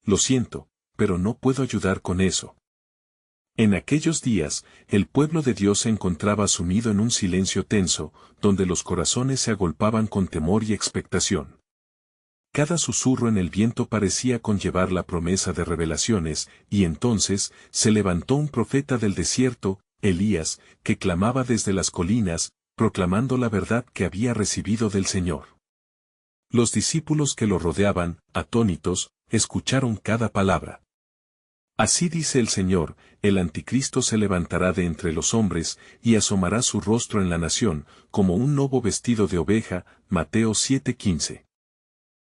lo siento, pero no puedo ayudar con eso. En aquellos días, el pueblo de Dios se encontraba sumido en un silencio tenso, donde los corazones se agolpaban con temor y expectación. Cada susurro en el viento parecía conllevar la promesa de revelaciones, y entonces se levantó un profeta del desierto, Elías, que clamaba desde las colinas, proclamando la verdad que había recibido del Señor. Los discípulos que lo rodeaban, atónitos, escucharon cada palabra. Así dice el Señor, el anticristo se levantará de entre los hombres, y asomará su rostro en la nación, como un lobo vestido de oveja, Mateo 7:15.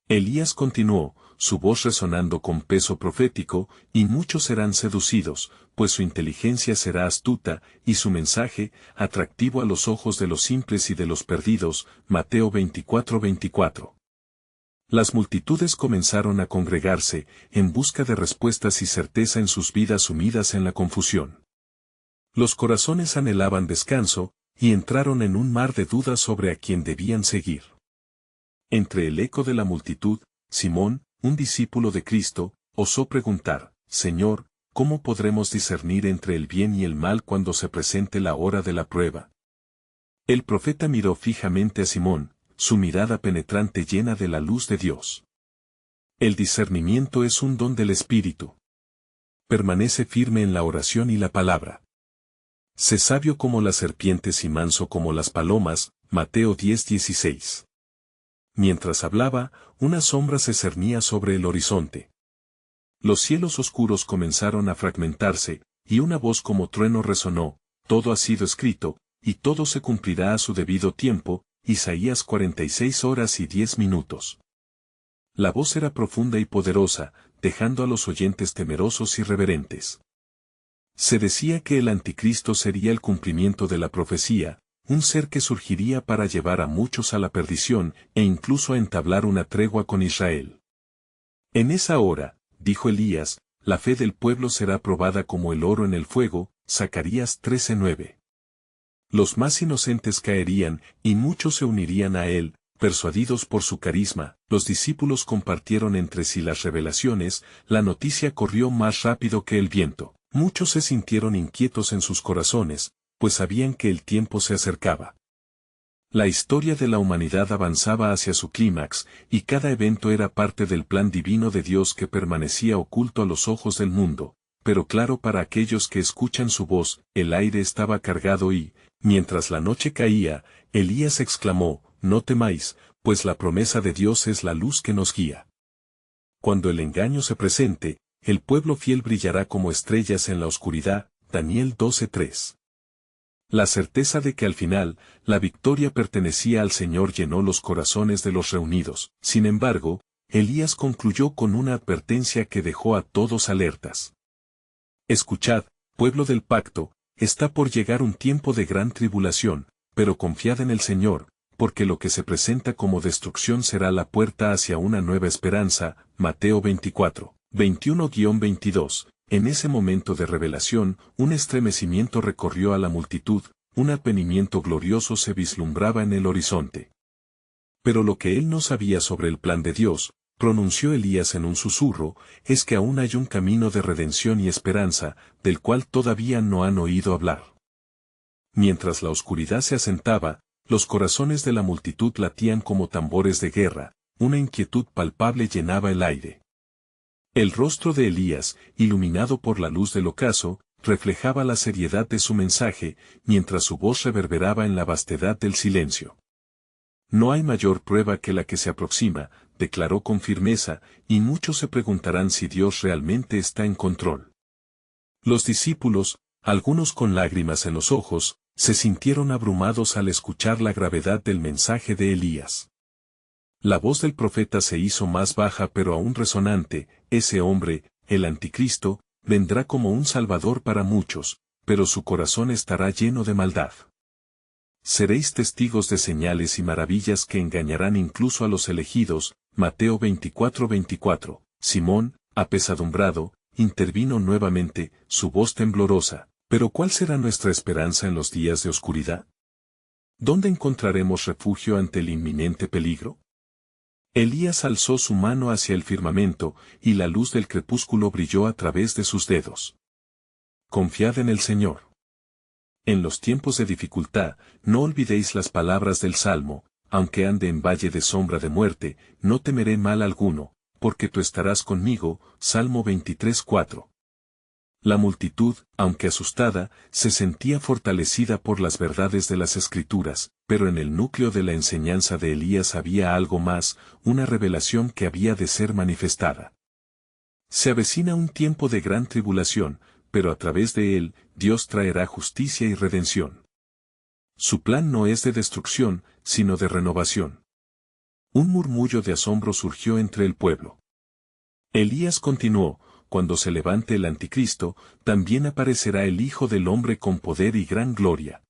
Elías continuó, su voz resonando con peso profético, y muchos serán seducidos, pues su inteligencia será astuta, y su mensaje, atractivo a los ojos de los simples y de los perdidos, Mateo 24:24. Las multitudes comenzaron a congregarse, en busca de respuestas y certeza en sus vidas sumidas en la confusión. Los corazones anhelaban descanso, y entraron en un mar de dudas sobre a quién debían seguir. Entre el eco de la multitud, Simón, un discípulo de Cristo, osó preguntar, Señor, ¿cómo podremos discernir entre el bien y el mal cuando se presente la hora de la prueba? El profeta miró fijamente a Simón, su mirada penetrante llena de la luz de Dios. El discernimiento es un don del Espíritu. Permanece firme en la oración y la palabra. Sé sabio como las serpientes y manso como las palomas, Mateo 10:16. Mientras hablaba, una sombra se cernía sobre el horizonte. Los cielos oscuros comenzaron a fragmentarse, y una voz como trueno resonó, todo ha sido escrito, y todo se cumplirá a su debido tiempo, Isaías 46:10. La voz era profunda y poderosa, dejando a los oyentes temerosos y reverentes. Se decía que el anticristo sería el cumplimiento de la profecía, un ser que surgiría para llevar a muchos a la perdición e incluso a entablar una tregua con Israel. En esa hora, dijo Elías, la fe del pueblo será probada como el oro en el fuego, Zacarías 13:9. Los más inocentes caerían, y muchos se unirían a él, persuadidos por su carisma. Los discípulos compartieron entre sí las revelaciones, la noticia corrió más rápido que el viento. Muchos se sintieron inquietos en sus corazones, pues sabían que el tiempo se acercaba. La historia de la humanidad avanzaba hacia su clímax, y cada evento era parte del plan divino de Dios que permanecía oculto a los ojos del mundo, pero claro para aquellos que escuchan su voz. El aire estaba cargado y, mientras la noche caía, Elías exclamó, no temáis, pues la promesa de Dios es la luz que nos guía. Cuando el engaño se presente, el pueblo fiel brillará como estrellas en la oscuridad, Daniel 12:3. La certeza de que al final, la victoria pertenecía al Señor llenó los corazones de los reunidos. Sin embargo, Elías concluyó con una advertencia que dejó a todos alertas. Escuchad, pueblo del pacto, está por llegar un tiempo de gran tribulación, pero confiad en el Señor, porque lo que se presenta como destrucción será la puerta hacia una nueva esperanza. Mateo 24:21-22. En ese momento de revelación, un estremecimiento recorrió a la multitud, un advenimiento glorioso se vislumbraba en el horizonte. Pero lo que él no sabía sobre el plan de Dios, pronunció Elías en un susurro, es que aún hay un camino de redención y esperanza, del cual todavía no han oído hablar. Mientras la oscuridad se asentaba, los corazones de la multitud latían como tambores de guerra, una inquietud palpable llenaba el aire. El rostro de Elías, iluminado por la luz del ocaso, reflejaba la seriedad de su mensaje, mientras su voz reverberaba en la vastedad del silencio. No hay mayor prueba que la que se aproxima, declaró con firmeza, y muchos se preguntarán si Dios realmente está en control. Los discípulos, algunos con lágrimas en los ojos, se sintieron abrumados al escuchar la gravedad del mensaje de Elías. La voz del profeta se hizo más baja pero aún resonante, ese hombre, el anticristo, vendrá como un salvador para muchos, pero su corazón estará lleno de maldad. Seréis testigos de señales y maravillas que engañarán incluso a los elegidos. Mateo 24:24. Simón, apesadumbrado, intervino nuevamente, su voz temblorosa. ¿Pero cuál será nuestra esperanza en los días de oscuridad? ¿Dónde encontraremos refugio ante el inminente peligro? Elías alzó su mano hacia el firmamento, y la luz del crepúsculo brilló a través de sus dedos. Confiad en el Señor. En los tiempos de dificultad, no olvidéis las palabras del Salmo: aunque ande en valle de sombra de muerte, no temeré mal alguno, porque tú estarás conmigo. Salmo 23:4. La multitud, aunque asustada, se sentía fortalecida por las verdades de las Escrituras, pero en el núcleo de la enseñanza de Elías había algo más, una revelación que había de ser manifestada. Se avecina un tiempo de gran tribulación, pero a través de él, Dios traerá justicia y redención. Su plan no es de destrucción, sino de renovación. Un murmullo de asombro surgió entre el pueblo. Elías continuó: cuando se levante el anticristo, también aparecerá el Hijo del Hombre con poder y gran gloria.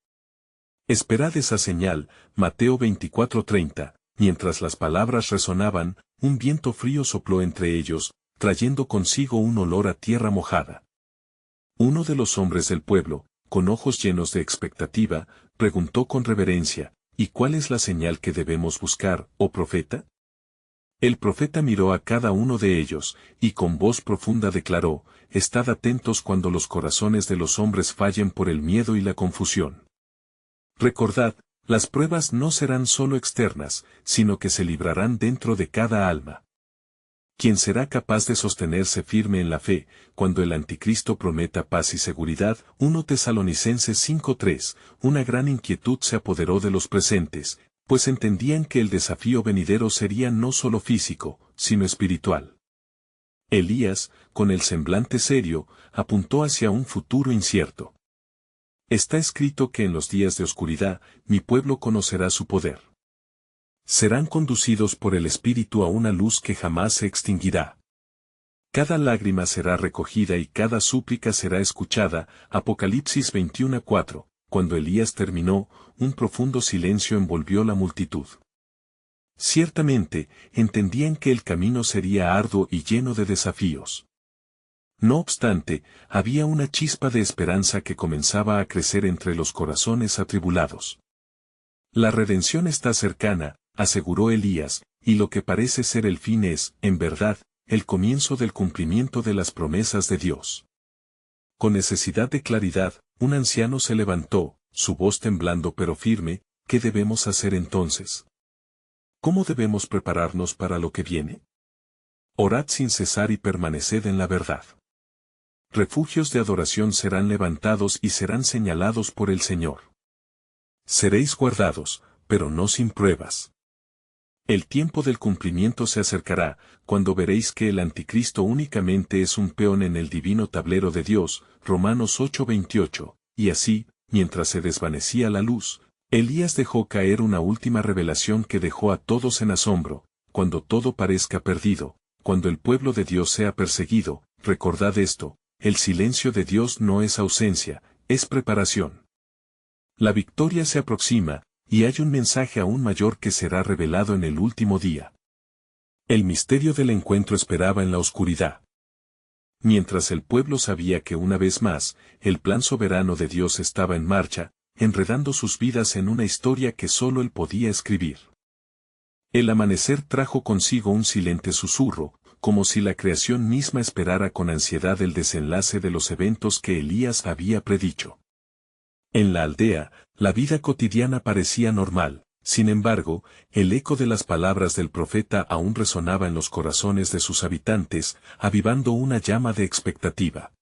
Esperad esa señal. Mateo 24:30. Mientras las palabras resonaban, un viento frío sopló entre ellos, trayendo consigo un olor a tierra mojada. Uno de los hombres del pueblo, con ojos llenos de expectativa, preguntó con reverencia: ¿y cuál es la señal que debemos buscar, oh profeta? El profeta miró a cada uno de ellos, y con voz profunda declaró: estad atentos cuando los corazones de los hombres fallen por el miedo y la confusión. Recordad, las pruebas no serán solo externas, sino que se librarán dentro de cada alma. ¿Quién será capaz de sostenerse firme en la fe, cuando el anticristo prometa paz y seguridad? 1 Tesalonicenses 5:3. Una gran inquietud se apoderó de los presentes, pues entendían que el desafío venidero sería no solo físico, sino espiritual. Elías, con el semblante serio, apuntó hacia un futuro incierto. Está escrito que en los días de oscuridad, mi pueblo conocerá su poder. Serán conducidos por el Espíritu a una luz que jamás se extinguirá. Cada lágrima será recogida y cada súplica será escuchada. Apocalipsis 21:4. Cuando Elías terminó, un profundo silencio envolvió la multitud. Ciertamente, entendían que el camino sería arduo y lleno de desafíos. No obstante, había una chispa de esperanza que comenzaba a crecer entre los corazones atribulados. La redención está cercana, aseguró Elías, y lo que parece ser el fin es, en verdad, el comienzo del cumplimiento de las promesas de Dios. Con necesidad de claridad, un anciano se levantó, su voz temblando pero firme: ¿qué debemos hacer entonces? ¿Cómo debemos prepararnos para lo que viene? Orad sin cesar y permaneced en la verdad. Refugios de adoración serán levantados y serán señalados por el Señor. Seréis guardados, pero no sin pruebas. El tiempo del cumplimiento se acercará, cuando veréis que el anticristo únicamente es un peón en el divino tablero de Dios. Romanos 8:28. Y así, mientras se desvanecía la luz, Elías dejó caer una última revelación que dejó a todos en asombro: cuando todo parezca perdido, cuando el pueblo de Dios sea perseguido, recordad esto: el silencio de Dios no es ausencia, es preparación. La victoria se aproxima, y hay un mensaje aún mayor que será revelado en el último día. El misterio del encuentro esperaba en la oscuridad. Mientras el pueblo sabía que una vez más, el plan soberano de Dios estaba en marcha, enredando sus vidas en una historia que solo él podía escribir. El amanecer trajo consigo un silente susurro, como si la creación misma esperara con ansiedad el desenlace de los eventos que Elías había predicho. En la aldea, la vida cotidiana parecía normal. Sin embargo, el eco de las palabras del profeta aún resonaba en los corazones de sus habitantes, avivando una llama de expectativa.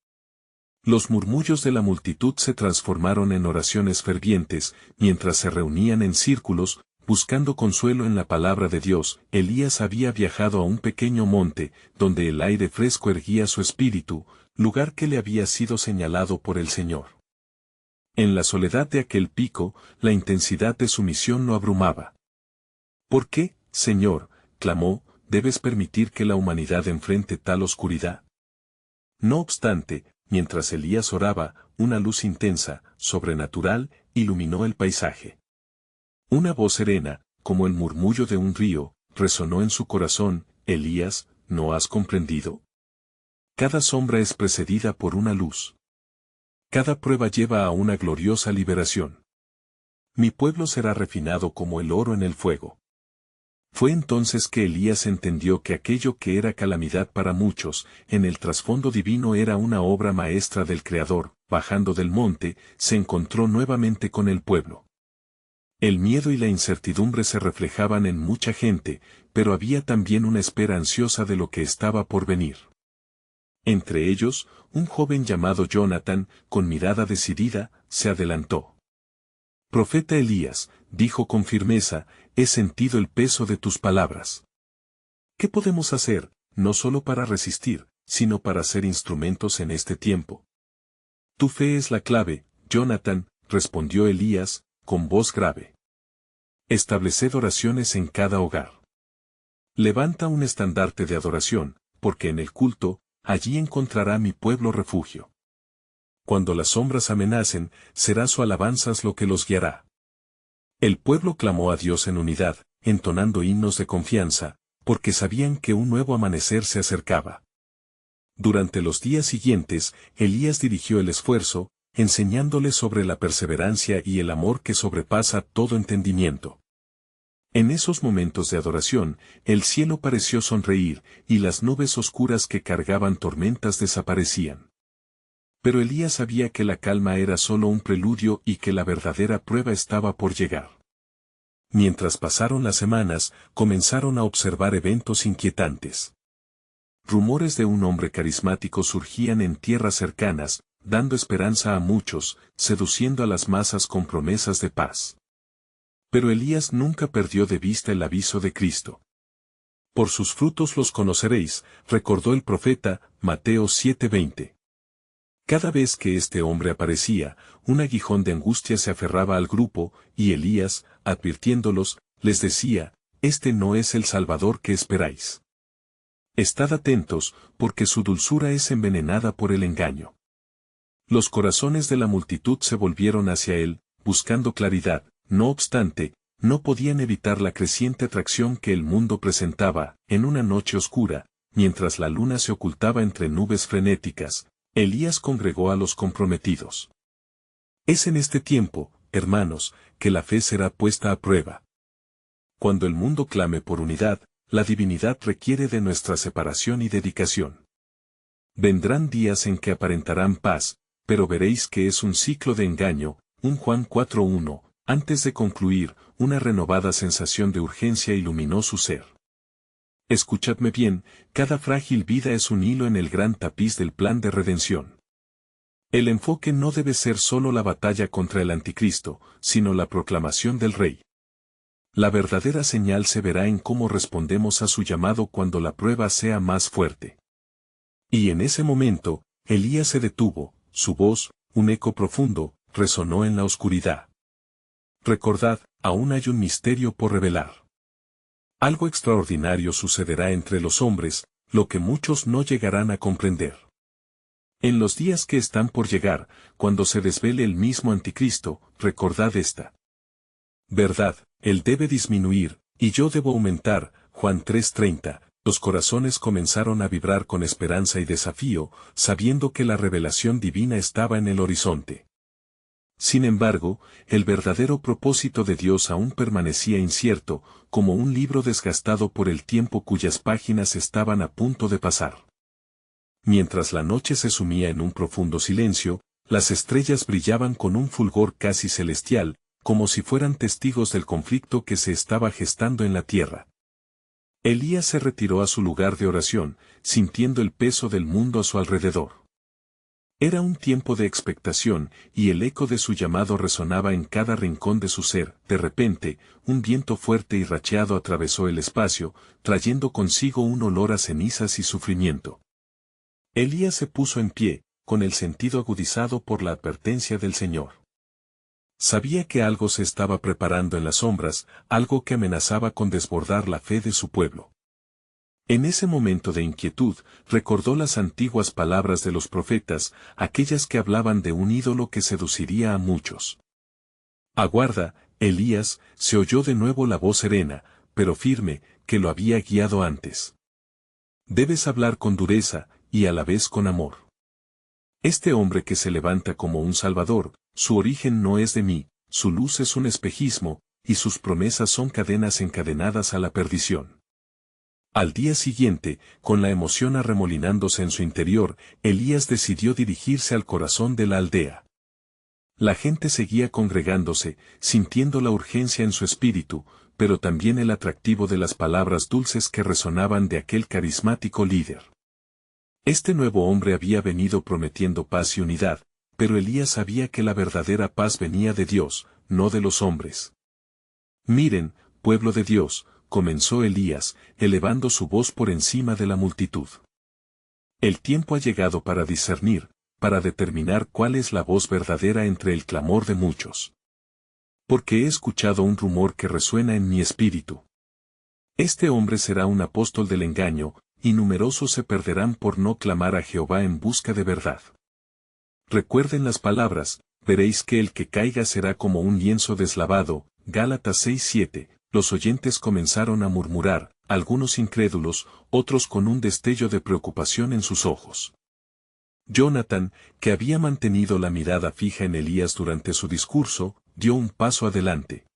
Los murmullos de la multitud se transformaron en oraciones fervientes, mientras se reunían en círculos, buscando consuelo en la palabra de Dios. Elías había viajado a un pequeño monte, donde el aire fresco erguía su espíritu, lugar que le había sido señalado por el Señor. En la soledad de aquel pico, la intensidad de su misión lo abrumaba. ¿Por qué, Señor?, clamó, ¿debes permitir que la humanidad enfrente tal oscuridad? No obstante, mientras Elías oraba, una luz intensa, sobrenatural, iluminó el paisaje. Una voz serena, como el murmullo de un río, resonó en su corazón: Elías, ¿no has comprendido? Cada sombra es precedida por una luz. Cada prueba lleva a una gloriosa liberación. Mi pueblo será refinado como el oro en el fuego. Fue entonces que Elías entendió que aquello que era calamidad para muchos, en el trasfondo divino era una obra maestra del Creador. Bajando del monte, se encontró nuevamente con el pueblo. El miedo y la incertidumbre se reflejaban en mucha gente, pero había también una espera ansiosa de lo que estaba por venir. Entre ellos, un joven llamado Jonathan, con mirada decidida, se adelantó. Profeta Elías, dijo con firmeza, he sentido el peso de tus palabras. ¿Qué podemos hacer, no solo para resistir, sino para ser instrumentos en este tiempo? Tu fe es la clave, Jonathan, respondió Elías, con voz grave. Estableced oraciones en cada hogar. Levanta un estandarte de adoración, porque en el culto, allí encontrará mi pueblo refugio. Cuando las sombras amenacen, será su alabanzas lo que los guiará. El pueblo clamó a Dios en unidad, entonando himnos de confianza, porque sabían que un nuevo amanecer se acercaba. Durante los días siguientes, Elías dirigió el esfuerzo, enseñándoles sobre la perseverancia y el amor que sobrepasa todo entendimiento. En esos momentos de adoración, el cielo pareció sonreír, y las nubes oscuras que cargaban tormentas desaparecían. Pero Elías sabía que la calma era solo un preludio y que la verdadera prueba estaba por llegar. Mientras pasaron las semanas, comenzaron a observar eventos inquietantes. Rumores de un hombre carismático surgían en tierras cercanas, dando esperanza a muchos, seduciendo a las masas con promesas de paz. Pero Elías nunca perdió de vista el aviso de Cristo. Por sus frutos los conoceréis, recordó el profeta, Mateo 7:20. Cada vez que este hombre aparecía, un aguijón de angustia se aferraba al grupo, y Elías, advirtiéndolos, les decía, este no es el Salvador que esperáis. Estad atentos, porque su dulzura es envenenada por el engaño. Los corazones de la multitud se volvieron hacia él, buscando claridad, no obstante, no podían evitar la creciente atracción que el mundo presentaba. En una noche oscura, mientras la luna se ocultaba entre nubes frenéticas, Elías congregó a los comprometidos. Es en este tiempo, hermanos, que la fe será puesta a prueba. Cuando el mundo clame por unidad, la divinidad requiere de nuestra separación y dedicación. Vendrán días en que aparentarán paz, pero veréis que es un ciclo de engaño. 1 Juan 4:1. Antes de concluir, una renovada sensación de urgencia iluminó su ser. Escuchadme bien, cada frágil vida es un hilo en el gran tapiz del plan de redención. El enfoque no debe ser solo la batalla contra el anticristo, sino la proclamación del Rey. La verdadera señal se verá en cómo respondemos a su llamado cuando la prueba sea más fuerte. Y en ese momento, Elías se detuvo, su voz, un eco profundo, resonó en la oscuridad. Recordad, aún hay un misterio por revelar. Algo extraordinario sucederá entre los hombres, lo que muchos no llegarán a comprender. En los días que están por llegar, cuando se desvele el mismo anticristo, recordad esta verdad, él debe disminuir, y yo debo aumentar. Juan 3:30. Los corazones comenzaron a vibrar con esperanza y desafío, sabiendo que la revelación divina estaba en el horizonte. Sin embargo, el verdadero propósito de Dios aún permanecía incierto, como un libro desgastado por el tiempo cuyas páginas estaban a punto de pasar. Mientras la noche se sumía en un profundo silencio, las estrellas brillaban con un fulgor casi celestial, como si fueran testigos del conflicto que se estaba gestando en la tierra. Elías se retiró a su lugar de oración, sintiendo el peso del mundo a su alrededor. Era un tiempo de expectación, y el eco de su llamado resonaba en cada rincón de su ser. De repente, un viento fuerte y racheado atravesó el espacio, trayendo consigo un olor a cenizas y sufrimiento. Elías se puso en pie, con el sentido agudizado por la advertencia del Señor. Sabía que algo se estaba preparando en las sombras, algo que amenazaba con desbordar la fe de su pueblo. En ese momento de inquietud, recordó las antiguas palabras de los profetas, aquellas que hablaban de un ídolo que seduciría a muchos. Aguarda, Elías, se oyó de nuevo la voz serena, pero firme, que lo había guiado antes. Debes hablar con dureza, y a la vez con amor. Este hombre que se levanta como un salvador, su origen no es de mí, su luz es un espejismo, y sus promesas son cadenas encadenadas a la perdición. Al día siguiente, con la emoción arremolinándose en su interior, Elías decidió dirigirse al corazón de la aldea. La gente seguía congregándose, sintiendo la urgencia en su espíritu, pero también el atractivo de las palabras dulces que resonaban de aquel carismático líder. Este nuevo hombre había venido prometiendo paz y unidad, pero Elías sabía que la verdadera paz venía de Dios, no de los hombres. Miren, pueblo de Dios, comenzó Elías, elevando su voz por encima de la multitud. El tiempo ha llegado para discernir, para determinar cuál es la voz verdadera entre el clamor de muchos. Porque he escuchado un rumor que resuena en mi espíritu. Este hombre será un apóstol del engaño, y numerosos se perderán por no clamar a Jehová en busca de verdad. Recuerden las palabras, veréis que el que caiga será como un lienzo deslavado, Gálatas 6:7. Los oyentes comenzaron a murmurar, algunos incrédulos, otros con un destello de preocupación en sus ojos. Jonathan, que había mantenido la mirada fija en Elías durante su discurso, dio un paso adelante.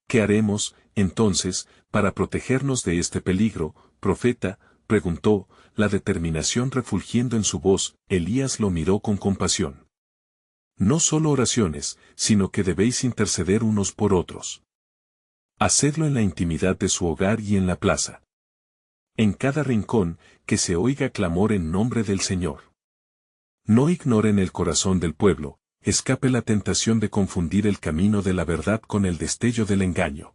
¿Qué haremos, entonces, para protegernos de este peligro, profeta?, preguntó, la determinación refulgiendo en su voz. Elías lo miró con compasión. No solo oraciones, sino que debéis interceder unos por otros. Hacedlo en la intimidad de su hogar y en la plaza. En cada rincón, que se oiga clamor en nombre del Señor. No ignoren el corazón del pueblo, escape la tentación de confundir el camino de la verdad con el destello del engaño.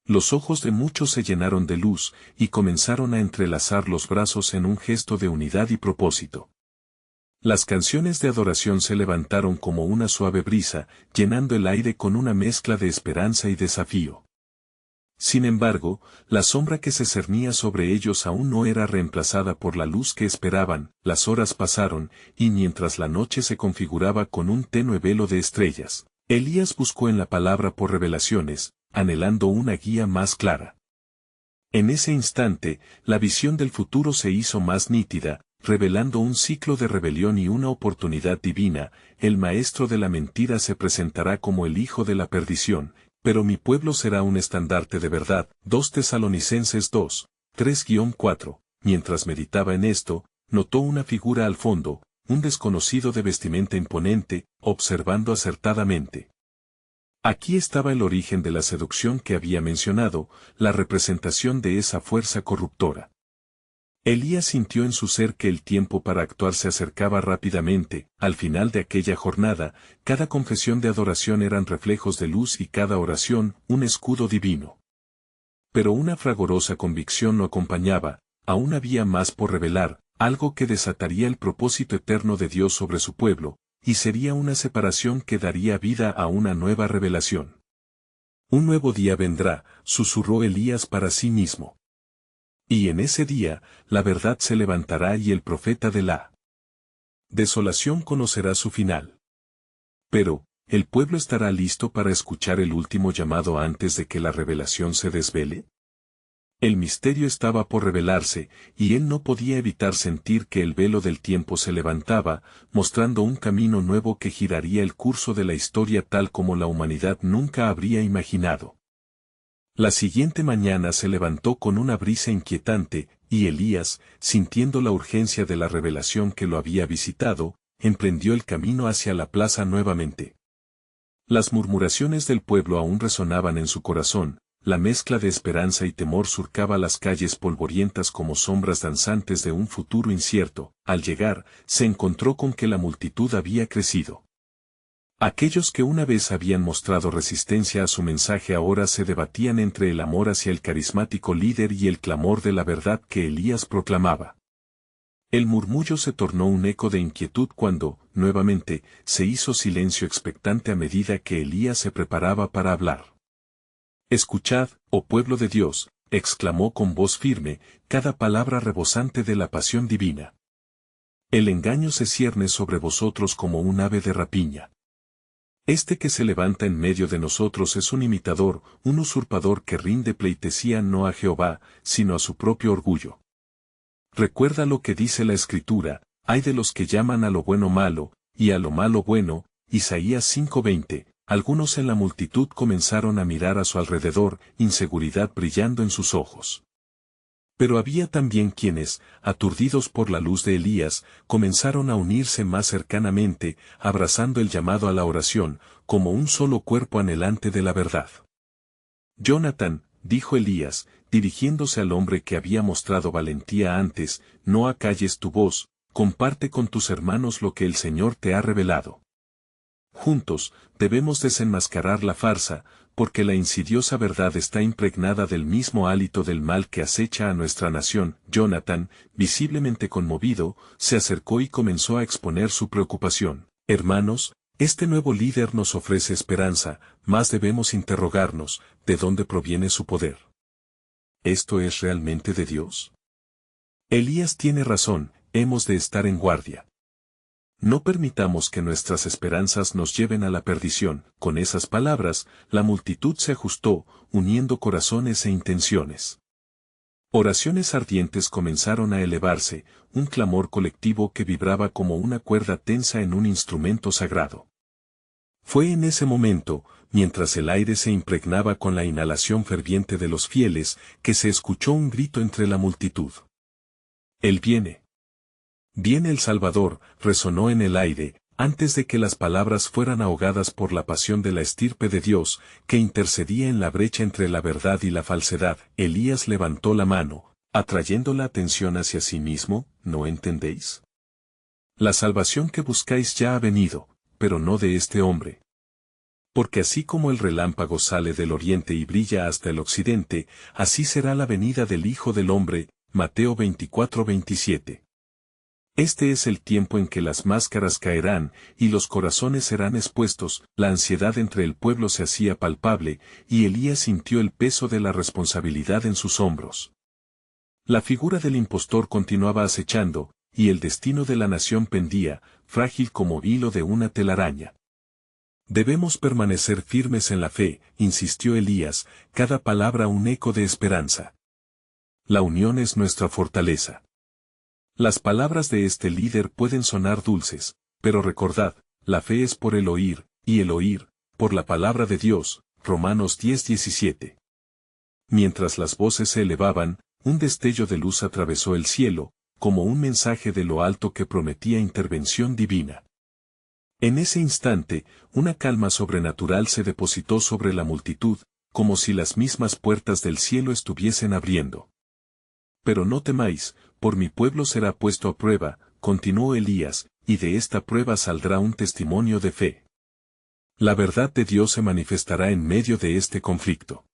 Los ojos de muchos se llenaron de luz, y comenzaron a entrelazar los brazos en un gesto de unidad y propósito. Las canciones de adoración se levantaron como una suave brisa, llenando el aire con una mezcla de esperanza y desafío. Sin embargo, la sombra que se cernía sobre ellos aún no era reemplazada por la luz que esperaban. Las horas pasaron, y mientras la noche se configuraba con un tenue velo de estrellas, Elías buscó en la palabra por revelaciones, anhelando una guía más clara. En ese instante, la visión del futuro se hizo más nítida, revelando un ciclo de rebelión y una oportunidad divina. El maestro de la mentira se presentará como el hijo de la perdición, pero mi pueblo será un estandarte de verdad. 2 Tesalonicenses 2, 3-4. Mientras meditaba en esto, notó una figura al fondo, un desconocido de vestimenta imponente, observando acertadamente. Aquí estaba el origen de la seducción que había mencionado, la representación de esa fuerza corruptora. Elías sintió en su ser que el tiempo para actuar se acercaba rápidamente. Al final de aquella jornada, cada confesión de adoración eran reflejos de luz y cada oración, un escudo divino. Pero una fragorosa convicción lo acompañaba, aún había más por revelar, algo que desataría el propósito eterno de Dios sobre su pueblo, y sería una separación que daría vida a una nueva revelación. Un nuevo día vendrá, susurró Elías para sí mismo. Y en ese día, la verdad se levantará y el profeta de la desolación conocerá su final. Pero, ¿el pueblo estará listo para escuchar el último llamado antes de que la revelación se desvele? El misterio estaba por revelarse, y él no podía evitar sentir que el velo del tiempo se levantaba, mostrando un camino nuevo que giraría el curso de la historia tal como la humanidad nunca habría imaginado. La siguiente mañana se levantó con una brisa inquietante, y Elías, sintiendo la urgencia de la revelación que lo había visitado, emprendió el camino hacia la plaza nuevamente. Las murmuraciones del pueblo aún resonaban en su corazón, la mezcla de esperanza y temor surcaba las calles polvorientas como sombras danzantes de un futuro incierto. Al llegar, se encontró con que la multitud había crecido. Aquellos que una vez habían mostrado resistencia a su mensaje ahora se debatían entre el amor hacia el carismático líder y el clamor de la verdad que Elías proclamaba. El murmullo se tornó un eco de inquietud cuando, nuevamente, se hizo silencio expectante a medida que Elías se preparaba para hablar. «Escuchad, oh pueblo de Dios», exclamó con voz firme, cada palabra rebosante de la pasión divina. «El engaño se cierne sobre vosotros como un ave de rapiña. Este que se levanta en medio de nosotros es un imitador, un usurpador que rinde pleitesía no a Jehová, sino a su propio orgullo. Recuerda lo que dice la Escritura, hay de los que llaman a lo bueno malo, y a lo malo bueno». Isaías 5:20, Algunos en la multitud comenzaron a mirar a su alrededor, inseguridad brillando en sus ojos. Pero había también quienes, aturdidos por la luz de Elías, comenzaron a unirse más cercanamente, abrazando el llamado a la oración, como un solo cuerpo anhelante de la verdad. Jonathan, dijo Elías, dirigiéndose al hombre que había mostrado valentía antes, no acalles tu voz, comparte con tus hermanos lo que el Señor te ha revelado. Juntos, debemos desenmascarar la farsa, porque la insidiosa verdad está impregnada del mismo hálito del mal que acecha a nuestra nación. Jonathan, visiblemente conmovido, se acercó y comenzó a exponer su preocupación. Hermanos, este nuevo líder nos ofrece esperanza, mas debemos interrogarnos, ¿de dónde proviene su poder? ¿Esto es realmente de Dios? Elías tiene razón, hemos de estar en guardia. No permitamos que nuestras esperanzas nos lleven a la perdición. Con esas palabras, la multitud se ajustó, uniendo corazones e intenciones. Oraciones ardientes comenzaron a elevarse, un clamor colectivo que vibraba como una cuerda tensa en un instrumento sagrado. Fue en ese momento, mientras el aire se impregnaba con la inhalación ferviente de los fieles, que se escuchó un grito entre la multitud. Él viene. Viene el Salvador, resonó en el aire, antes de que las palabras fueran ahogadas por la pasión de la estirpe de Dios, que intercedía en la brecha entre la verdad y la falsedad. Elías levantó la mano, atrayendo la atención hacia sí mismo, ¿no entendéis? La salvación que buscáis ya ha venido, pero no de este hombre. Porque así como el relámpago sale del oriente y brilla hasta el occidente, así será la venida del Hijo del Hombre. Mateo 24:27. Este es el tiempo en que las máscaras caerán, y los corazones serán expuestos. La ansiedad entre el pueblo se hacía palpable, y Elías sintió el peso de la responsabilidad en sus hombros. La figura del impostor continuaba acechando, y el destino de la nación pendía, frágil como hilo de una telaraña. Debemos permanecer firmes en la fe, insistió Elías, cada palabra un eco de esperanza. La unión es nuestra fortaleza. Las palabras de este líder pueden sonar dulces, pero recordad, la fe es por el oír, y el oír, por la palabra de Dios. Romanos 10:17. Mientras las voces se elevaban, un destello de luz atravesó el cielo, como un mensaje de lo alto que prometía intervención divina. En ese instante, una calma sobrenatural se depositó sobre la multitud, como si las mismas puertas del cielo estuviesen abriendo. Pero no temáis, por mi pueblo será puesto a prueba, continuó Elías, y de esta prueba saldrá un testimonio de fe. La verdad de Dios se manifestará en medio de este conflicto.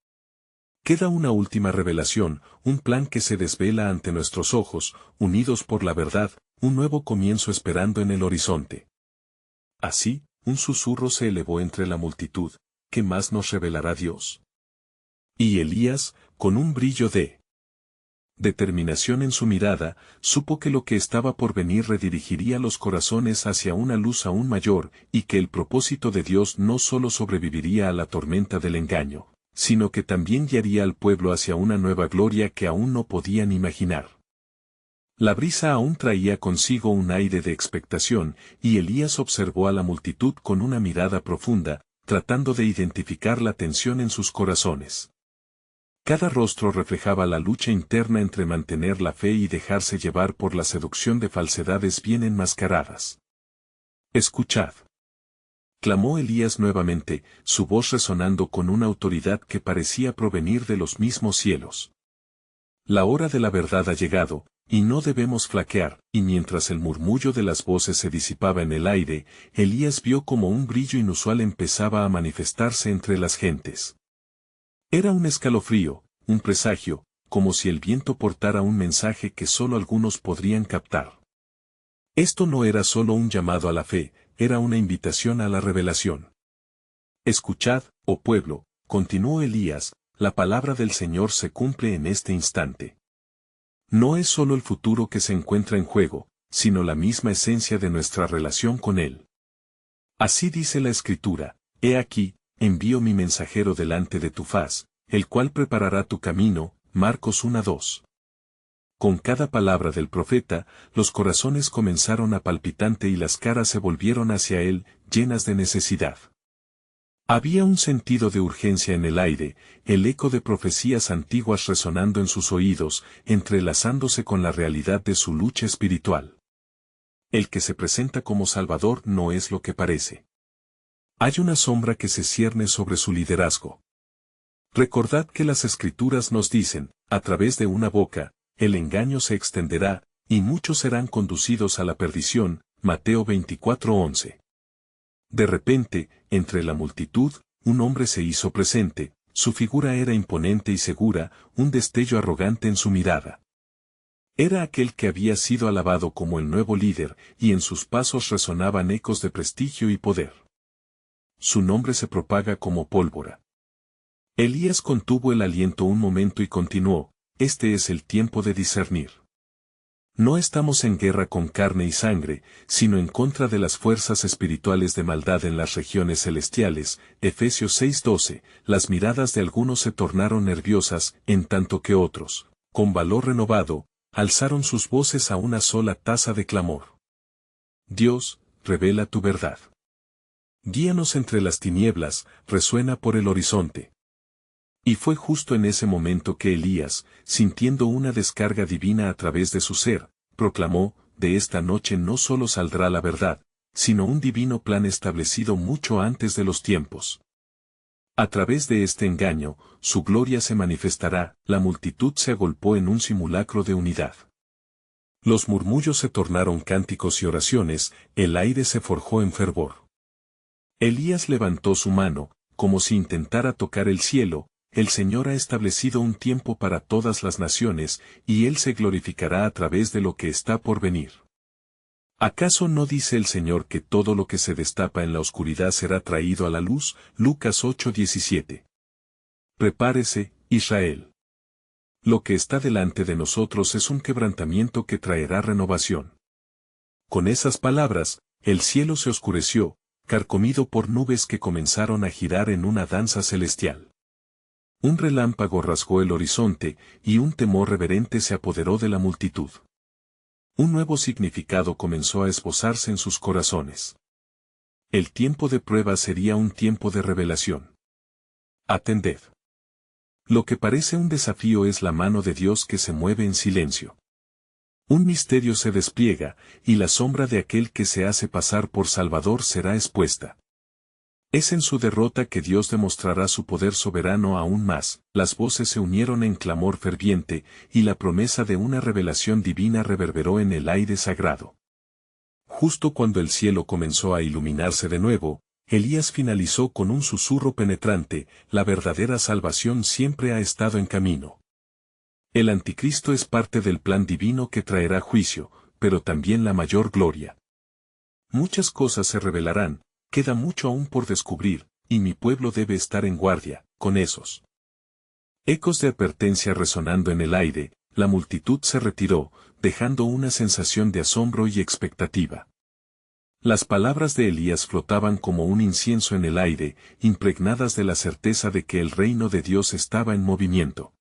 Queda una última revelación, un plan que se desvela ante nuestros ojos, unidos por la verdad, un nuevo comienzo esperando en el horizonte. Así, un susurro se elevó entre la multitud, ¿qué más nos revelará Dios? Y Elías, con un brillo de determinación en su mirada, supo que lo que estaba por venir redirigiría los corazones hacia una luz aún mayor, y que el propósito de Dios no solo sobreviviría a la tormenta del engaño, sino que también guiaría al pueblo hacia una nueva gloria que aún no podían imaginar. La brisa aún traía consigo un aire de expectación, y Elías observó a la multitud con una mirada profunda, tratando de identificar la tensión en sus corazones. Cada rostro reflejaba la lucha interna entre mantener la fe y dejarse llevar por la seducción de falsedades bien enmascaradas. Escuchad. Clamó Elías nuevamente, su voz resonando con una autoridad que parecía provenir de los mismos cielos. La hora de la verdad ha llegado, y no debemos flaquear. Y mientras el murmullo de las voces se disipaba en el aire, Elías vio como un brillo inusual empezaba a manifestarse entre las gentes. Era un escalofrío, un presagio, como si el viento portara un mensaje que solo algunos podrían captar. Esto no era solo un llamado a la fe, era una invitación a la revelación. Escuchad, oh pueblo, continuó Elías, la palabra del Señor se cumple en este instante. No es solo el futuro que se encuentra en juego, sino la misma esencia de nuestra relación con Él. Así dice la Escritura, he aquí, envío mi mensajero delante de tu faz, el cual preparará tu camino. Marcos 1:2. Con cada palabra del profeta, los corazones comenzaron a palpitante y las caras se volvieron hacia él, llenas de necesidad. Había un sentido de urgencia en el aire, el eco de profecías antiguas resonando en sus oídos, entrelazándose con la realidad de su lucha espiritual. El que se presenta como Salvador no es lo que parece. Hay una sombra que se cierne sobre su liderazgo. Recordad que las Escrituras nos dicen, a través de una boca, el engaño se extenderá, y muchos serán conducidos a la perdición, Mateo 24:11. De repente, entre la multitud, un hombre se hizo presente, su figura era imponente y segura, un destello arrogante en su mirada. Era aquel que había sido alabado como el nuevo líder, y en sus pasos resonaban ecos de prestigio y poder. Su nombre se propaga como pólvora. Elías contuvo el aliento un momento y continuó, este es el tiempo de discernir. No estamos en guerra con carne y sangre, sino en contra de las fuerzas espirituales de maldad en las regiones celestiales. Efesios 6:12, las miradas de algunos se tornaron nerviosas, en tanto que otros, con valor renovado, alzaron sus voces a una sola tasa de clamor. Dios, revela tu verdad. Guíanos entre las tinieblas, resuena por el horizonte. Y fue justo en ese momento que Elías, sintiendo una descarga divina a través de su ser, proclamó, de esta noche no solo saldrá la verdad, sino un divino plan establecido mucho antes de los tiempos. A través de este engaño, su gloria se manifestará, la multitud se agolpó en un simulacro de unidad. Los murmullos se tornaron cánticos y oraciones, el aire se forjó en fervor. Elías levantó su mano, como si intentara tocar el cielo. El Señor ha establecido un tiempo para todas las naciones, y Él se glorificará a través de lo que está por venir. ¿Acaso no dice el Señor que todo lo que se destapa en la oscuridad será traído a la luz? Lucas 8:17. Prepárese, Israel. Lo que está delante de nosotros es un quebrantamiento que traerá renovación. Con esas palabras, el cielo se oscureció, carcomido por nubes que comenzaron a girar en una danza celestial. Un relámpago rasgó el horizonte, y un temor reverente se apoderó de la multitud. Un nuevo significado comenzó a esbozarse en sus corazones. El tiempo de prueba sería un tiempo de revelación. Atended. Lo que parece un desafío es la mano de Dios que se mueve en silencio. Un misterio se despliega, y la sombra de aquel que se hace pasar por Salvador será expuesta. Es en su derrota que Dios demostrará su poder soberano aún más. Las voces se unieron en clamor ferviente, y la promesa de una revelación divina reverberó en el aire sagrado. Justo cuando el cielo comenzó a iluminarse de nuevo, Elías finalizó con un susurro penetrante: la verdadera salvación siempre ha estado en camino. El anticristo es parte del plan divino que traerá juicio, pero también la mayor gloria. Muchas cosas se revelarán. Queda mucho aún por descubrir, y mi pueblo debe estar en guardia, con esos ecos de advertencia resonando en el aire. La multitud se retiró, dejando una sensación de asombro y expectativa. Las palabras de Elías flotaban como un incienso en el aire, impregnadas de la certeza de que el reino de Dios estaba en movimiento.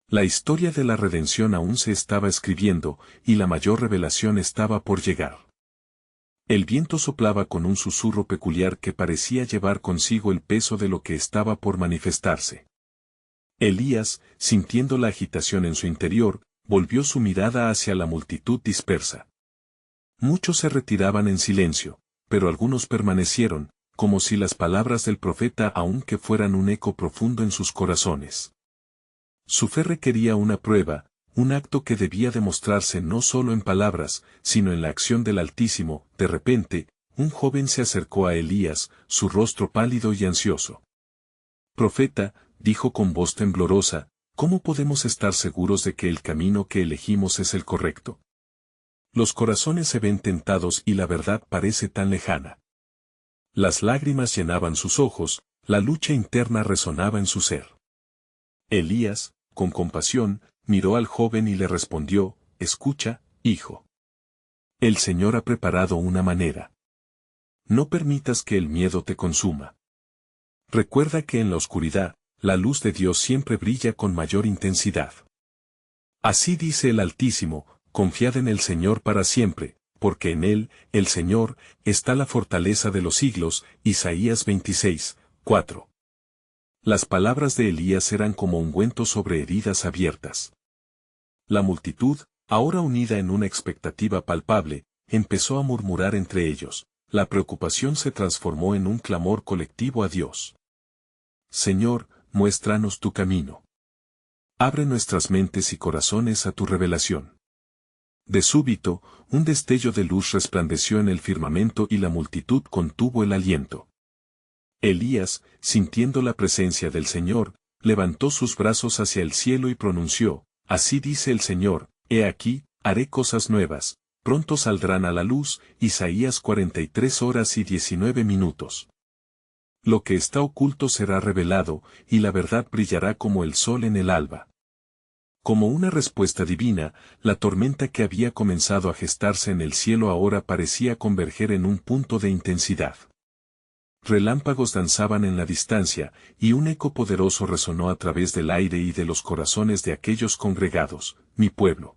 La historia de la redención aún se estaba escribiendo, y la mayor revelación estaba por llegar. El viento soplaba con un susurro peculiar que parecía llevar consigo el peso de lo que estaba por manifestarse. Elías, sintiendo la agitación en su interior, volvió su mirada hacia la multitud dispersa. Muchos se retiraban en silencio, pero algunos permanecieron, como si las palabras del profeta aunque fueran un eco profundo en sus corazones. Su fe requería una prueba, un acto que debía demostrarse no solo en palabras, sino en la acción del Altísimo. De repente, un joven se acercó a Elías, su rostro pálido y ansioso. Profeta, dijo con voz temblorosa, ¿cómo podemos estar seguros de que el camino que elegimos es el correcto? Los corazones se ven tentados y la verdad parece tan lejana. Las lágrimas llenaban sus ojos, la lucha interna resonaba en su ser. Elías, con compasión, miró al joven y le respondió: escucha, hijo. El Señor ha preparado una manera. No permitas que el miedo te consuma. Recuerda que en la oscuridad, la luz de Dios siempre brilla con mayor intensidad. Así dice el Altísimo: confiad en el Señor para siempre, porque en Él, el Señor, está la fortaleza de los siglos. Isaías 26, 4. Las palabras de Elías eran como ungüento sobre heridas abiertas. La multitud, ahora unida en una expectativa palpable, empezó a murmurar entre ellos. La preocupación se transformó en un clamor colectivo a Dios. Señor, muéstranos tu camino. Abre nuestras mentes y corazones a tu revelación. De súbito, un destello de luz resplandeció en el firmamento y la multitud contuvo el aliento. Elías, sintiendo la presencia del Señor, levantó sus brazos hacia el cielo y pronunció, así dice el Señor, he aquí, haré cosas nuevas, pronto saldrán a la luz. Isaías 43:19. Lo que está oculto será revelado, y la verdad brillará como el sol en el alba. Como una respuesta divina, la tormenta que había comenzado a gestarse en el cielo ahora parecía converger en un punto de intensidad. Relámpagos danzaban en la distancia, y un eco poderoso resonó a través del aire y de los corazones de aquellos congregados, mi pueblo.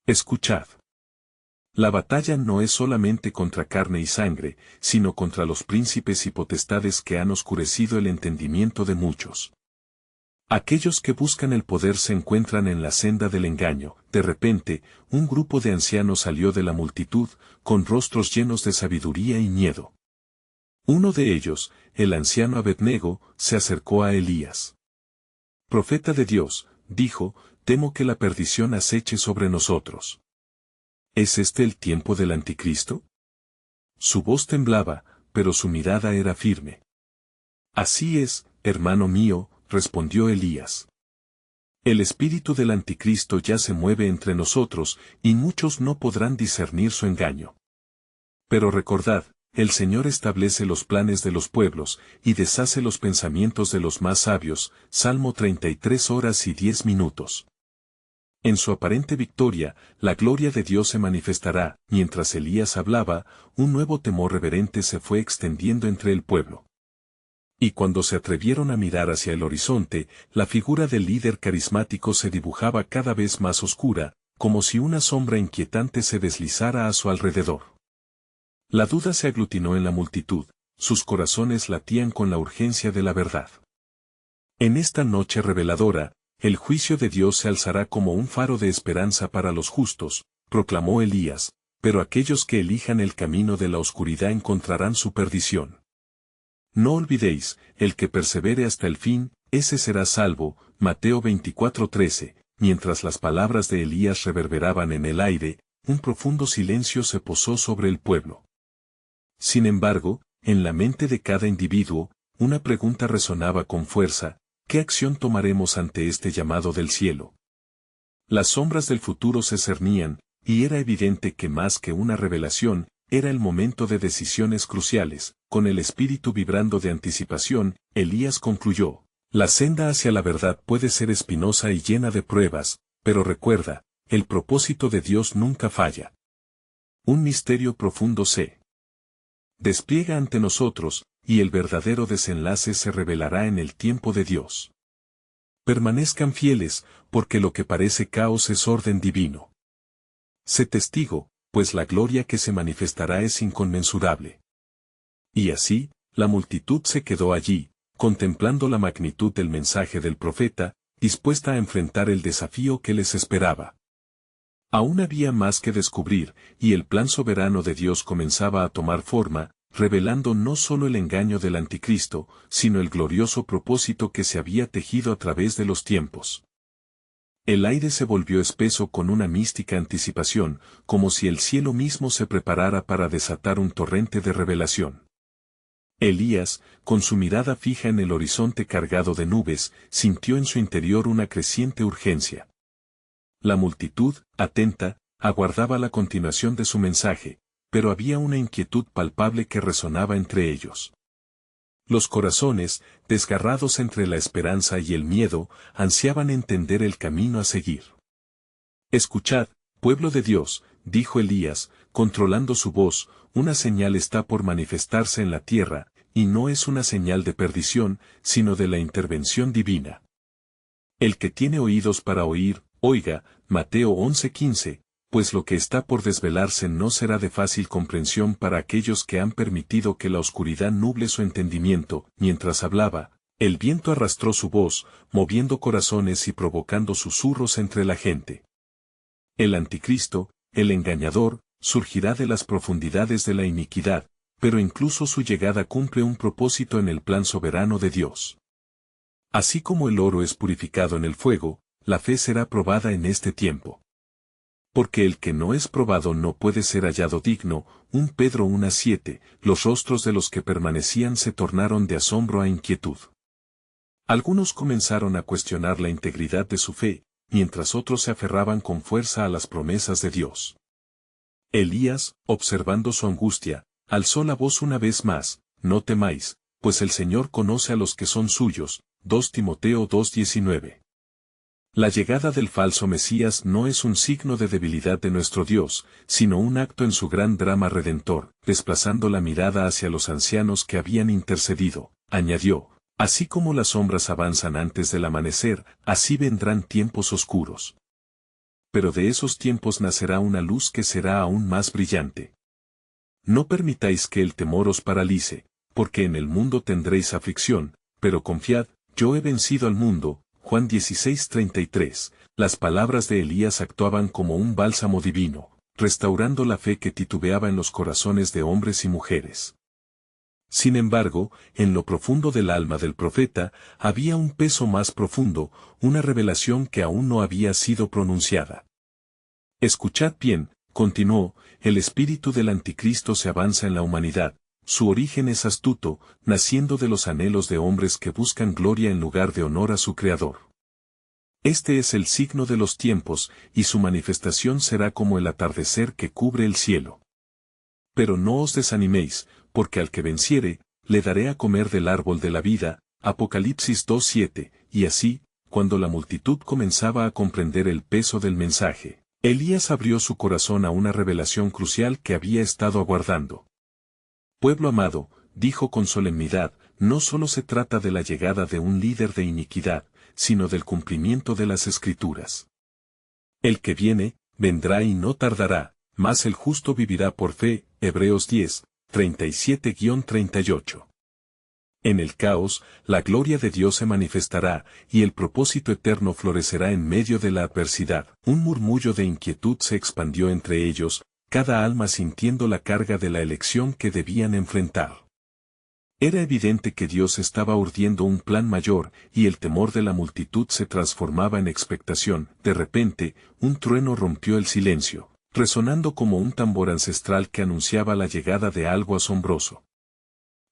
Escuchad. La batalla no es solamente contra carne y sangre, sino contra los príncipes y potestades que han oscurecido el entendimiento de muchos. Aquellos que buscan el poder se encuentran en la senda del engaño. De repente, un grupo de ancianos salió de la multitud, con rostros llenos de sabiduría y miedo. Uno de ellos, el anciano Abed-nego, se acercó a Elías. Profeta de Dios, dijo, temo que la perdición aceche sobre nosotros. ¿Es este el tiempo del anticristo? Su voz temblaba, pero su mirada era firme. Así es, hermano mío, respondió Elías. El espíritu del anticristo ya se mueve entre nosotros, y muchos no podrán discernir su engaño. Pero recordad, el Señor establece los planes de los pueblos, y deshace los pensamientos de los más sabios. Salmo 33:10. En su aparente victoria, la gloria de Dios se manifestará. Mientras Elías hablaba, un nuevo temor reverente se fue extendiendo entre el pueblo. Y cuando se atrevieron a mirar hacia el horizonte, la figura del líder carismático se dibujaba cada vez más oscura, como si una sombra inquietante se deslizara a su alrededor. La duda se aglutinó en la multitud, sus corazones latían con la urgencia de la verdad. En esta noche reveladora, el juicio de Dios se alzará como un faro de esperanza para los justos, proclamó Elías, pero aquellos que elijan el camino de la oscuridad encontrarán su perdición. No olvidéis, el que persevere hasta el fin, ese será salvo. Mateo 24:13. Mientras las palabras de Elías reverberaban en el aire, un profundo silencio se posó sobre el pueblo. Sin embargo, en la mente de cada individuo, una pregunta resonaba con fuerza: ¿qué acción tomaremos ante este llamado del cielo? Las sombras del futuro se cernían, y era evidente que más que una revelación, era el momento de decisiones cruciales. Con el espíritu vibrando de anticipación, Elías concluyó: la senda hacia la verdad puede ser espinosa y llena de pruebas, pero recuerda, el propósito de Dios nunca falla. Un misterio profundo se despliega ante nosotros, y el verdadero desenlace se revelará en el tiempo de Dios. Permanezcan fieles, porque lo que parece caos es orden divino. Sé testigo, pues la gloria que se manifestará es inconmensurable. Y así, la multitud se quedó allí, contemplando la magnitud del mensaje del profeta, dispuesta a enfrentar el desafío que les esperaba. Aún había más que descubrir, y el plan soberano de Dios comenzaba a tomar forma, revelando no solo el engaño del anticristo, sino el glorioso propósito que se había tejido a través de los tiempos. El aire se volvió espeso con una mística anticipación, como si el cielo mismo se preparara para desatar un torrente de revelación. Elías, con su mirada fija en el horizonte cargado de nubes, sintió en su interior una creciente urgencia. La multitud, atenta, aguardaba la continuación de su mensaje, pero había una inquietud palpable que resonaba entre ellos. Los corazones, desgarrados entre la esperanza y el miedo, ansiaban entender el camino a seguir. Escuchad, pueblo de Dios, dijo Elías, controlando su voz, una señal está por manifestarse en la tierra, y no es una señal de perdición, sino de la intervención divina. El que tiene oídos para oír, oiga. Mateo 11:15. pues lo que está por desvelarse no será de fácil comprensión para aquellos que han permitido que la oscuridad nuble su entendimiento. Mientras hablaba, el viento arrastró su voz, moviendo corazones y provocando susurros entre la gente. El anticristo, el engañador, surgirá de las profundidades de la iniquidad, pero incluso su llegada cumple un propósito en el plan soberano de Dios. Así como el oro es purificado en el fuego, la fe será probada en este tiempo. Porque el que no es probado no puede ser hallado digno. 1 Pedro 1:7, los rostros de los que permanecían se tornaron de asombro a inquietud. Algunos comenzaron a cuestionar la integridad de su fe, mientras otros se aferraban con fuerza a las promesas de Dios. Elías, observando su angustia, alzó la voz una vez más: no temáis, pues el Señor conoce a los que son suyos. 2 Timoteo 2:19. La llegada del falso Mesías no es un signo de debilidad de nuestro Dios, sino un acto en su gran drama redentor, desplazando la mirada hacia los ancianos que habían intercedido. Añadió: así como las sombras avanzan antes del amanecer, así vendrán tiempos oscuros. Pero de esos tiempos nacerá una luz que será aún más brillante. No permitáis que el temor os paralice, porque en el mundo tendréis aflicción, pero confiad, yo he vencido al mundo. Juan 16:33. Las palabras de Elías actuaban como un bálsamo divino, restaurando la fe que titubeaba en los corazones de hombres y mujeres. Sin embargo, en lo profundo del alma del profeta, había un peso más profundo, una revelación que aún no había sido pronunciada. Escuchad bien, continuó, el espíritu del anticristo se avanza en la humanidad. Su origen es astuto, naciendo de los anhelos de hombres que buscan gloria en lugar de honor a su Creador. Este es el signo de los tiempos, y su manifestación será como el atardecer que cubre el cielo. Pero no os desaniméis, porque al que venciere, le daré a comer del árbol de la vida. Apocalipsis 2:7, y así, cuando la multitud comenzaba a comprender el peso del mensaje, Elías abrió su corazón a una revelación crucial que había estado aguardando. Pueblo amado, dijo con solemnidad, no solo se trata de la llegada de un líder de iniquidad, sino del cumplimiento de las Escrituras. El que viene, vendrá y no tardará, mas el justo vivirá por fe. Hebreos 10, 37-38. En el caos, la gloria de Dios se manifestará, y el propósito eterno florecerá en medio de la adversidad. Un murmullo de inquietud se expandió entre ellos, cada alma sintiendo la carga de la elección que debían enfrentar. Era evidente que Dios estaba urdiendo un plan mayor, y el temor de la multitud se transformaba en expectación. De repente, un trueno rompió el silencio, resonando como un tambor ancestral que anunciaba la llegada de algo asombroso.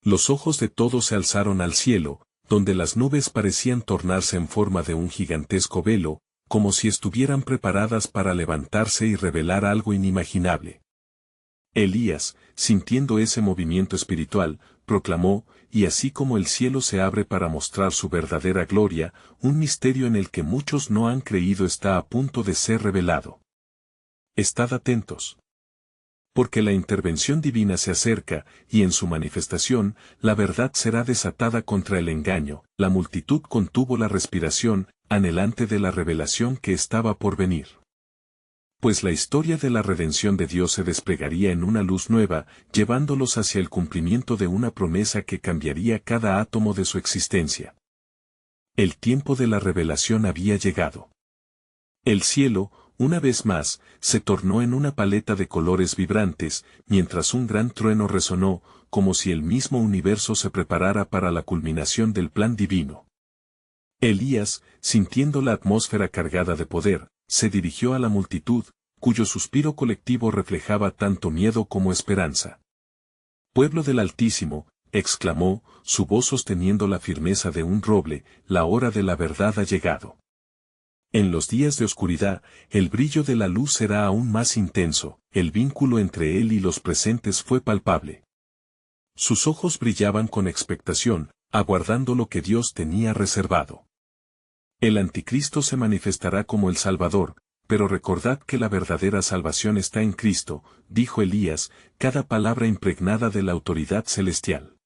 Los ojos de todos se alzaron al cielo, donde las nubes parecían tornarse en forma de un gigantesco velo, como si estuvieran preparadas para levantarse y revelar algo inimaginable. Elías, sintiendo ese movimiento espiritual, proclamó: y así como el cielo se abre para mostrar su verdadera gloria, un misterio en el que muchos no han creído está a punto de ser revelado. Estad atentos. Porque la intervención divina se acerca, y en su manifestación, la verdad será desatada contra el engaño. La multitud contuvo la respiración, anhelante de la revelación que estaba por venir. Pues la historia de la redención de Dios se desplegaría en una luz nueva, llevándolos hacia el cumplimiento de una promesa que cambiaría cada átomo de su existencia. El tiempo de la revelación había llegado. El cielo, una vez más, se tornó en una paleta de colores vibrantes, mientras un gran trueno resonó, como si el mismo universo se preparara para la culminación del plan divino. Elías, sintiendo la atmósfera cargada de poder, se dirigió a la multitud, cuyo suspiro colectivo reflejaba tanto miedo como esperanza. Pueblo del Altísimo, exclamó, su voz sosteniendo la firmeza de un roble, la hora de la verdad ha llegado. En los días de oscuridad, el brillo de la luz será aún más intenso, el vínculo entre él y los presentes fue palpable. Sus ojos brillaban con expectación, aguardando lo que Dios tenía reservado. El anticristo se manifestará como el Salvador, pero recordad que la verdadera salvación está en Cristo, dijo Elías, cada palabra impregnada de la autoridad celestial.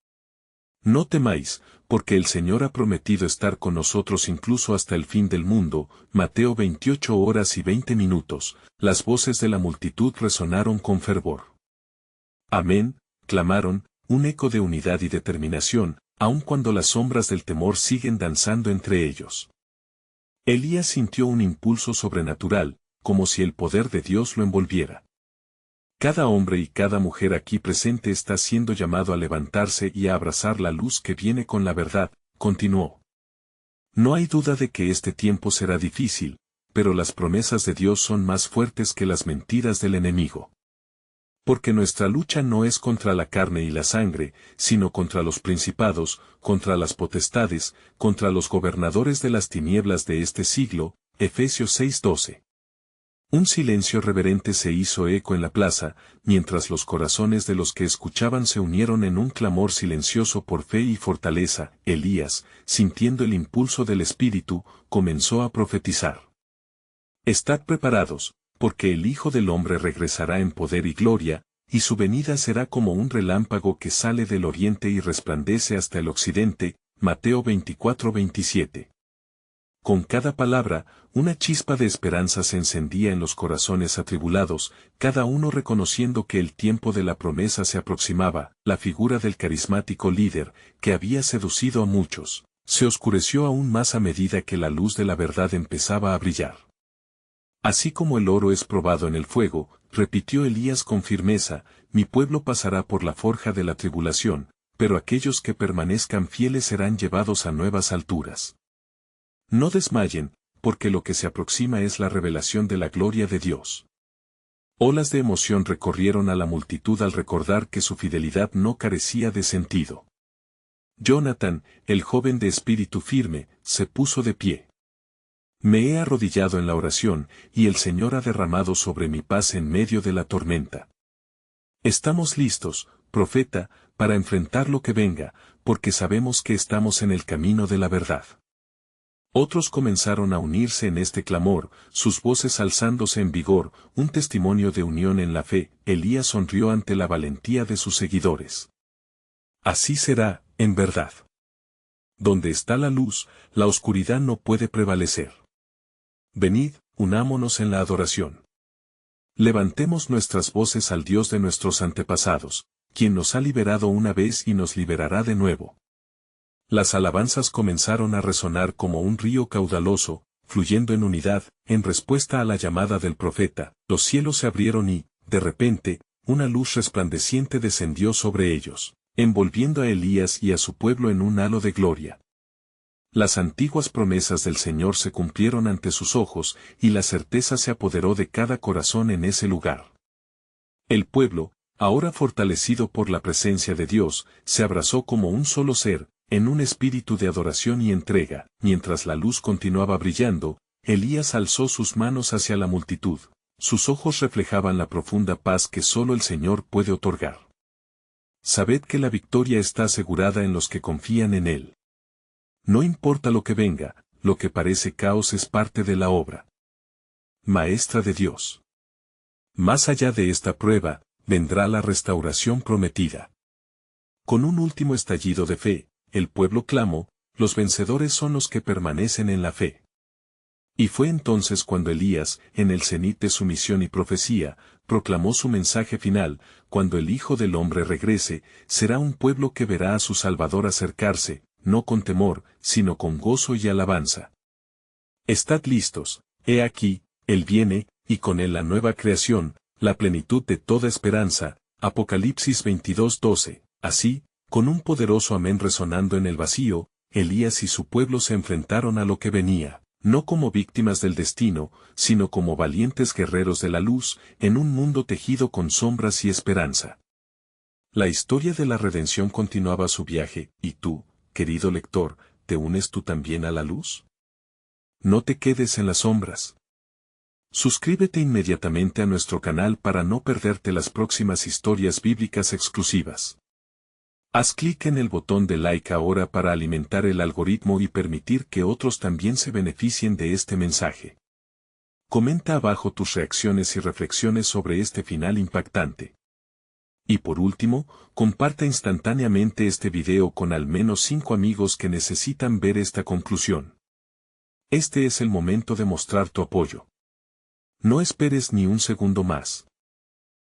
No temáis, porque el Señor ha prometido estar con nosotros incluso hasta el fin del mundo. Mateo 28:20. Las voces de la multitud resonaron con fervor. Amén, clamaron, un eco de unidad y determinación, aun cuando las sombras del temor siguen danzando entre ellos. Elías sintió un impulso sobrenatural, como si el poder de Dios lo envolviera. Cada hombre y cada mujer aquí presente está siendo llamado a levantarse y a abrazar la luz que viene con la verdad, continuó. No hay duda de que este tiempo será difícil, pero las promesas de Dios son más fuertes que las mentiras del enemigo. Porque nuestra lucha no es contra la carne y la sangre, sino contra los principados, contra las potestades, contra los gobernadores de las tinieblas de este siglo. Efesios 6:12. Un silencio reverente se hizo eco en la plaza, mientras los corazones de los que escuchaban se unieron en un clamor silencioso por fe y fortaleza. Elías, sintiendo el impulso del Espíritu, comenzó a profetizar. Estad preparados, porque el Hijo del Hombre regresará en poder y gloria, y su venida será como un relámpago que sale del oriente y resplandece hasta el occidente. Mateo 24:27. Con cada palabra, una chispa de esperanza se encendía en los corazones atribulados, cada uno reconociendo que el tiempo de la promesa se aproximaba. La figura del carismático líder, que había seducido a muchos, se oscureció aún más a medida que la luz de la verdad empezaba a brillar. Así como el oro es probado en el fuego, repitió Elías con firmeza, mi pueblo pasará por la forja de la tribulación, pero aquellos que permanezcan fieles serán llevados a nuevas alturas. No desmayen, porque lo que se aproxima es la revelación de la gloria de Dios. Olas de emoción recorrieron a la multitud al recordar que su fidelidad no carecía de sentido. Jonathan, el joven de espíritu firme, se puso de pie. Me he arrodillado en la oración, y el Señor ha derramado sobre mi paz en medio de la tormenta. Estamos listos, profeta, para enfrentar lo que venga, porque sabemos que estamos en el camino de la verdad. Otros comenzaron a unirse en este clamor, sus voces alzándose en vigor, un testimonio de unión en la fe. Elías sonrió ante la valentía de sus seguidores. Así será, en verdad. Donde está la luz, la oscuridad no puede prevalecer. Venid, unámonos en la adoración. Levantemos nuestras voces al Dios de nuestros antepasados, quien nos ha liberado una vez y nos liberará de nuevo. Las alabanzas comenzaron a resonar como un río caudaloso, fluyendo en unidad, en respuesta a la llamada del profeta. Los cielos se abrieron y, de repente, una luz resplandeciente descendió sobre ellos, envolviendo a Elías y a su pueblo en un halo de gloria. Las antiguas promesas del Señor se cumplieron ante sus ojos, y la certeza se apoderó de cada corazón en ese lugar. El pueblo, ahora fortalecido por la presencia de Dios, se abrazó como un solo ser, en un espíritu de adoración y entrega. Mientras la luz continuaba brillando, Elías alzó sus manos hacia la multitud. Sus ojos reflejaban la profunda paz que solo el Señor puede otorgar. Sabed que la victoria está asegurada en los que confían en Él. No importa lo que venga, lo que parece caos es parte de la obra maestra de Dios. Más allá de esta prueba, vendrá la restauración prometida. Con un último estallido de fe, el pueblo clamó, los vencedores son los que permanecen en la fe. Y fue entonces cuando Elías, en el cenit de su misión y profecía, proclamó su mensaje final: cuando el Hijo del Hombre regrese, será un pueblo que verá a su Salvador acercarse, no con temor, sino con gozo y alabanza. Estad listos, he aquí, Él viene, y con Él la nueva creación, la plenitud de toda esperanza. Apocalipsis 22:12. Así, con un poderoso amén resonando en el vacío, Elías y su pueblo se enfrentaron a lo que venía, no como víctimas del destino, sino como valientes guerreros de la luz, en un mundo tejido con sombras y esperanza. La historia de la redención continuaba su viaje, y tú, querido lector, ¿te unes tú también a la luz? No te quedes en las sombras. Suscríbete inmediatamente a nuestro canal para no perderte las próximas historias bíblicas exclusivas. Haz clic en el botón de like ahora para alimentar el algoritmo y permitir que otros también se beneficien de este mensaje. Comenta abajo tus reacciones y reflexiones sobre este final impactante. Y por último, comparta instantáneamente este video con al menos 5 amigos que necesitan ver esta conclusión. Este es el momento de mostrar tu apoyo. No esperes ni un segundo más.